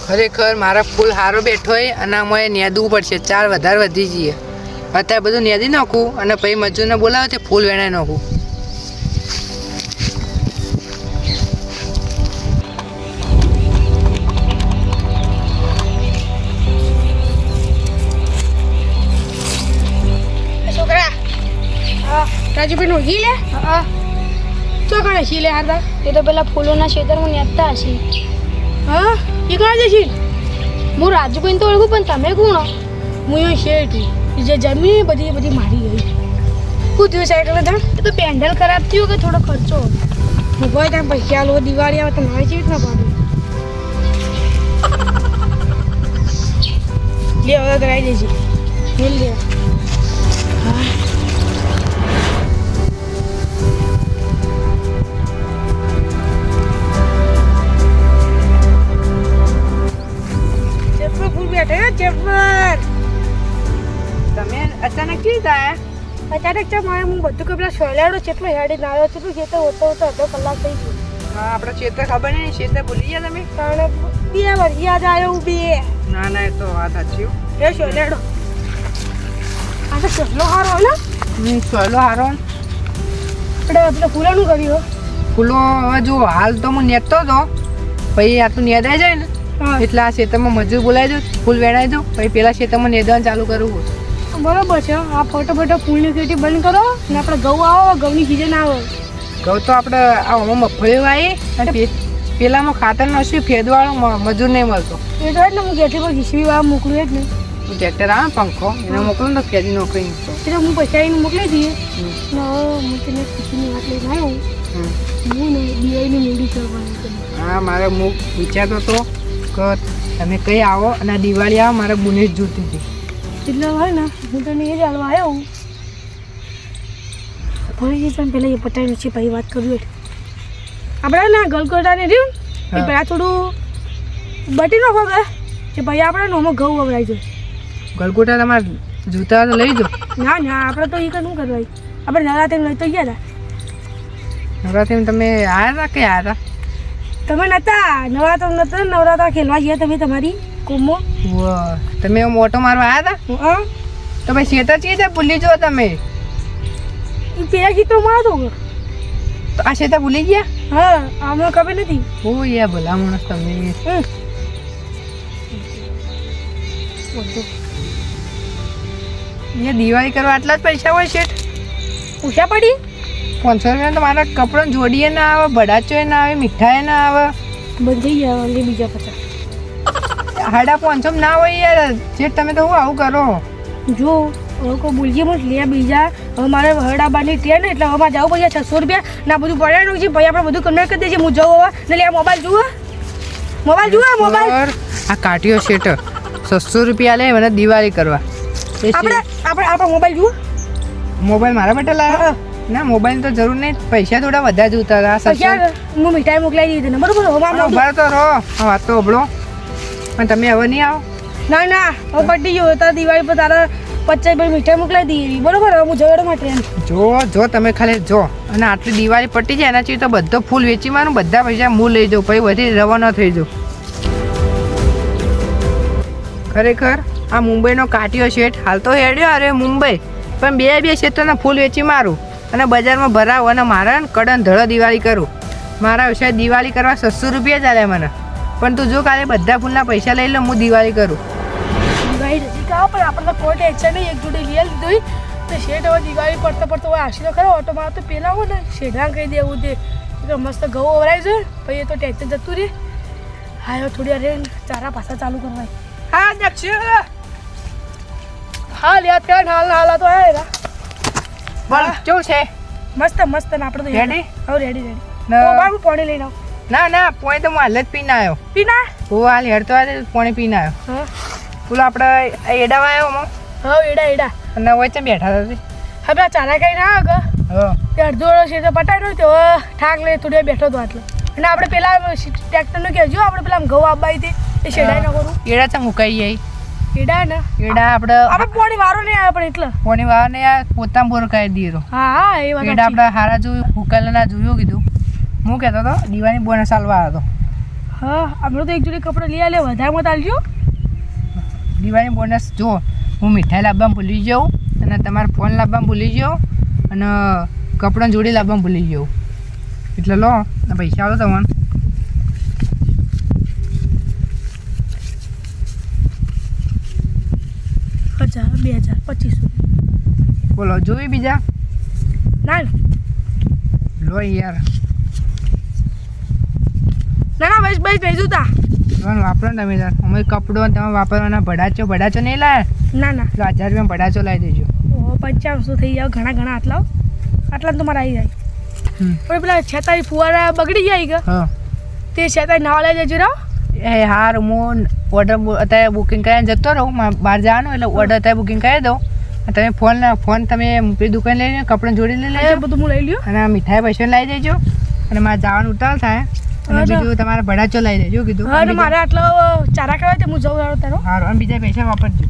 ખરેખર મારા ફૂલ હારો બેઠો હોય અને અમારે નેદવું પડશે. 4 વધારે વધી જઈએ. અત્યારે બધું નેદી નાખું અને પછી મજૂરને બોલાવો તે ફૂલ વેણાઈ નાખું. છોકરા રાજુભાઈ નો લે તો કરે છે લે હારદા એ તો પેલા ફૂલોના ખેતરમાં નેતા હશે. હા એ કઈ જશે? હું રાજુભાઈને તો ઓળખું પણ તમે કોણ? હું એ શેઠ જે જમીન બધી મારી ગઈ. શું થયું સાયકલ હતા? એ તો પેન્ડલ ખરાબ થયું કે થોડો ખર્ચો હું કોઈ ત્યાં પૈસા લો દિવાળી આવે તો મારી ચીજ ના પાડું. લે હવે કરાવી દેજે. મિલ લે. હા ચેપર ફૂલ બેઠે ચેપર. તમે અચાનક કેવી થાય? અચાનક છે મારે હું બધું કે પેલા સોલાડો ચેટલો હેડી નાળ્યો છે કે તો હોતો અડધો કલાક થઈ ગયો. હા આપણો ક્ષેત્ર ખબર નહીં, ક્ષેત્ર ભૂલી ગયા તમે? કારણ 2 વાર યાદ આવ્યો 2. ના ના એ તો વાત સાચી. એ સોલાડો આ તો કેટલો હારો હોય ને. સોયલો હારો. આપણે પેલા ફૂલાનું કર્યું. ફૂલો હવે જો હાલ તો હું નેતતો હતો, પછી આટલું નેદાઈ જાય ને હા એટલે આ ખેતરમાં મજૂર બોલાવી દો, ફૂલ વેણાઈ દો, પછી પેલા ખેતરમાં નેદવાનું ચાલુ કરવું. બરોબર છે. આ ફોટો ફૂલની ખેતી બંધ કરો ને આપણે ઘઉં આવો ઘઉંની સિઝન આવે. ઘઉં તો આપણે આમાં મગફળી વાવી અને પેલામાં ખાતર નશું ફેદવાળો મજૂર નહીં મળતો. એ તો જ ને હું ગેઠી પર ઘીસવી વા મોકલું જ ને. ટ્રેક્ટર આવે પંખો એને મોકલું ને ફેદી નોકરી. એટલે હું પૈસા આવીને મોકલી દઈએ ને હું તેને ખુશીની વાત લઈને આવ્યો. હું ને દિવાળીની મૂડી કરવાની છે. હા મારે હું વિચારતો હતો કે તમે કઈ આવો અને આ દિવાળી આવો મારે બુનેટ જોતી હતી. એટલે હોય ને હું તને એ જ હાલવા આવ્યો હું. ભણી પણ પહેલાં એ પટાઈ છે ભાઈ વાત કરવી એટલે આપણે ને ગલગોટાને રહ્યું એ પહેલાં થોડું બટી નાખો કે કે ભાઈ આપણે ને આમાં ઘઉં વવરાઈ જાય. ગલગોટા તમારે જૂતા તો લઈ જાઓ. ના ના આપણે તો એ શું કરવાય. આપણે નવરાત્રી લઈ તો ગયા હતા. નવરાત્રિમાં તમે આવ્યા હતા કે આવ્યા તમે નહોતા નવરાત્રા ખેલવા ગયા તમે તમારી કુમો. હતા? તમે એવો મોટો મારવા આવ્યા હતા? હા તો ભાઈ શેતર ચી છે ભૂલી જાઓ તમે? એ પેલા ગીતોમાં હતો કે તો આ શેતર ભૂલી ગયા? હા આમાં ખબર નથી. ઓ યા ભલા માણસ તમે. એ દિવાળી કરવા આટલા જ પૈસા હોય શેઠ? પૂછા પડી 500 રૂપિયા તો મારા કપડાં જોડીએ ના આવે, બડાચોએ ના આવે, મીઠાઈ ના આવે. બંધ થઈ ગયા એટલે બીજા 50. 550 ના હોય યાર શેઠ. તમે તો હું આવું કરો? જો હવે કોઈ બોલીએ મત લે બીજા. હવે મારે હરડાબાની ટ્રેન એટલે હવે મારે જવું પડશે 600 રૂપિયા ના બધું પડ્યાનું છે. ભાઈ આપણે બધું કન્વર્ટ કરી દઈએ. હું જવું હવે ને લે મોબાઈલ જુઓ મોબાઈલ. આ કાઢ્યો શેઠ 600 રૂપિયા લે મને દિવાળી કરવા. આપણે મોબાઈલ જુઓ. મોબાઈલ મારા માટે લાવ્યો? ના મોબાઈલ તો જરૂર નહીં, પૈસા થોડા વધારે જોતા હતા. પૈસા હું મીઠાઈ મોકલાવી દીધી ને બરોબર. ઉભા તો રહો, આ વાત તો અબળો. પણ તમે હવે નહીં આવો? ના ના હવે પટી ગયો. તારા દિવાળી પર તારા 50 મીઠાઈ મોકલાવી દીધી બરોબર. હવે હું જવાડો માં ટ્રેન. જો તમે ખાલી જો અને આટલી દિવાળી પટી જાય એના તો બધો ફૂલ વેચી મારું, બધા પૈસા હું લઈ જાઉં, પછી બધી રવાનો થઈ જાઉં. ખરેખર આ મુંબઈનો કાટિયો શેઠ હાલ તો હેડ્યો અરે મુંબઈ, પણ બે ક્ષેત્રના ફૂલ વેચી મારું અને બજારમાં ભરાવું અને મારા કડન ધડો દિવાળી કરું. મારા વિષય દિવાળી કરવા 600 રૂપિયા ચાલે મને. પણ તું જો કાલે બધા ફૂલના પૈસા લઈ લો, હું દિવાળી કરું. દિવાળી નજીક આવો પણ આપણને કોઈ ટેન્શન નહીં. એક જોડે લઈ લીધું તો શેઠ હવે દિવાળી પડતો હોય આશી તો ખરો ઓટોમાં તો પેલા હોય ને શેઠા કહી દેવું તે મસ્ત ઘઉં વવરાય છે. પછી એ તો ટેન્શન જતું રહે. હા હવે થોડી વાર ચારા પાછા ચાલુ કરવાય. હા દક્ષ હાલ યાદ કર હાલ તો આવ્યા. બોલ કેવું છે? મસ્ત ને આપણે તો રેડી? હવે રેડી બાબુ પાણી લઈને આવો. ના પોણી તો હું હાલ જ પીને આવ્યો. પીના હું હાલ હેડતો આવે પોણી પીને આવ્યો. હા પેલો આપણે એડાવા આવ્યો મો એડા અને વચ્ચે બેઠા હતા. હવે આ ચારા કઈ ના આવે તે અડધો છે તો પટાડ્યો તો ઠાક લઈ થોડી વાર બેઠો હતો આટલો. અને આપણે પેલા ટ્રેક્ટરનું કહેજો આપણે પેલા ઘઉં આપવાઈ હતી એ શેડાઈ ન કરું. એડા તો મુકાઈ જાય. એડા ને એડા આપણે પાણી વારો નહીં આવે પણ એટલે પોણી વાર ને પોતા બોર કાઢી દીધો. હા એ વાત આપણે હારા જોયું ઉકાલ ના જોયું કીધું. હું કહેતો હતો દિવાળી બોનસ આલવા આવ્યો હતો. હા હમણાં તો એક જોડી કપડાં લઈ આલે વધારેમાં ચાલજો. દિવાળી બોનસ જો હું મીઠાઈ લાવવામાં ભૂલી જાઉં અને તમારો ફોન લાવવામાં ભૂલી જાઉં અને કપડાં જોડી લાવવામાં ભૂલી જાઉં એટલે લો આ પૈસા આવો તમને. 1000 2000 2500 બોલો જોઈ બીજા ના લો યાર ના બસ નહીં જોતા. લોન વાપરો ને તમે તાર અમે કપડો તમે વાપરવાના ભડાચો નહીં લાયા ના ના એટલે 1000 રૂપિયા ભડાચો લાવી દેજો. 5500 થઈ જાવ ઘણા આટલા તો મારા આવી જાય. હમ. પણ પેલા છેતારી ફુવારા બગડી જાય કે હા તે છેતારી નાવા લઈ જજો રાવ. એ હાર હું ઓર્ડર અત્યારે બુકિંગ કરીને જતો રહું બહાર જવાનું એટલે ઓર્ડર અત્યારે બુકિંગ કરી દઉં અને તમે ફોન તમે પેલી દુકાન લઈને કપડાં જોડી લઈ લેજો બધું હું લઈ લ્યો. અને આ મીઠાઈ પૈસા લાવી દેજો અને મારે જવાનું ઉતાર થાય અને હા, બીજું તમારે ભડાચો લાવી દેજો કીધું. હા અને મારે આટલો ચારા કરવા તે હું જઉં રાવ તારો. સારું અને બીજા પૈસા વાપરજો.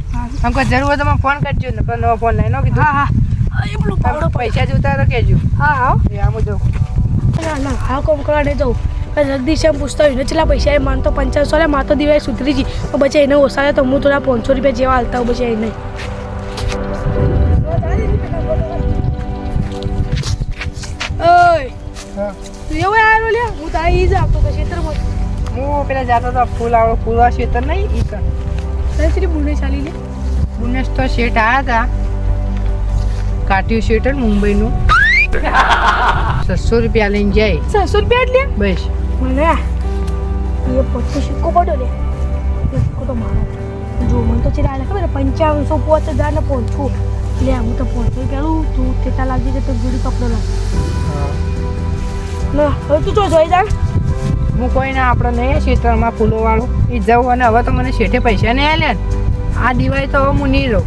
આમ કોઈ જરૂર હોય તો મને ફોન કરજો ને પણ નવો ફોન લઈને કીધું. હા એ પેલું પાવડો પૈસા જોતા તો કહેજો. હા હા એ આમ જો ના હા કોમ કરવા નહીં જવું જગદીશ એમ પૂછતા હોય ને કેટલા પૈસા એ માન તો 5500 લે માર તો દિવાળી સુધરી ગઈ તો પછી એને ઓછા તો હું થોડા 500 રૂપિયા જેવા હાલતા હું પછી એને ઓય હા તું એવું આવ્યો લે હું તો ઈ જ આપતો તો ક્ષેત્રમાં હું પેલા જતો હતો ફૂલવા શેતર નહીં ઈ કર તને બુને ચાલી લે બુનેશ તો શેઠ આવ્યા હતા કાટ્યું શેઠ ને મુંબઈનું 600 રૂપિયા લઈને જાય 600 રૂપિયા એટલે બસ મને એ પછી સિક્કો પડ્યો લે એ સિક્કો તો મારો જો મને તો ચીરા ખબર 5500 5000 ને 500 લે હું તો 500 કરું તું તેટા લાગી દે તો જોડી કપડો લાગ ના હવે તું જો જોઈ જા હું કોઈને આપણે નહીં શેતરમાં ફૂલોવાળું એ જવું અને હવે તો મને શેઠે પૈસા નહીં આલ્યા ને આ દિવાળી તો હવે હું નહીં રહું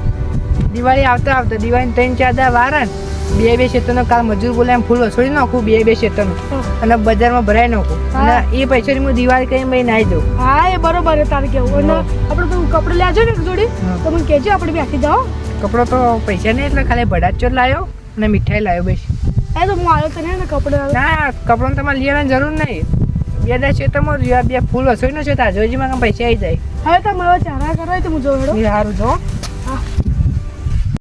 દિવાળી આવતા દિવાળી 3-4 દા વાર ને બે ક્ષેત્રનો કાલ મજૂર બોલાય ફૂલ વસોડી નાખું બે ક્ષેત્રનું અને બજારમાં ભરાઈ નાખું અને એ પૈસાની હું દિવાળી કરીને ભાઈ નાહી દઉં. હા એ બરોબર છે તારે કેવું અને આપણે તો કપડે લેજો ને એક જોડી તો મને કહેજો આપણે બી આખી જાઓ કપડો તો પૈસા નહીં એટલે ખાલી ભડાચો લાવ્યો અને મીઠાઈ લાવ્યો બસ. એ તો હું આવ્યો તો ને કપડે ના કપડો તમારે લેવાની જરૂર નહીં બે દા ક્ષેત્રમાં બે ફૂલ વસોડીનો છે તાજોજીમાં પૈસા આવી જાય. હવે તો મારા ચારા કરાય તો હું જોડો એ સારું જો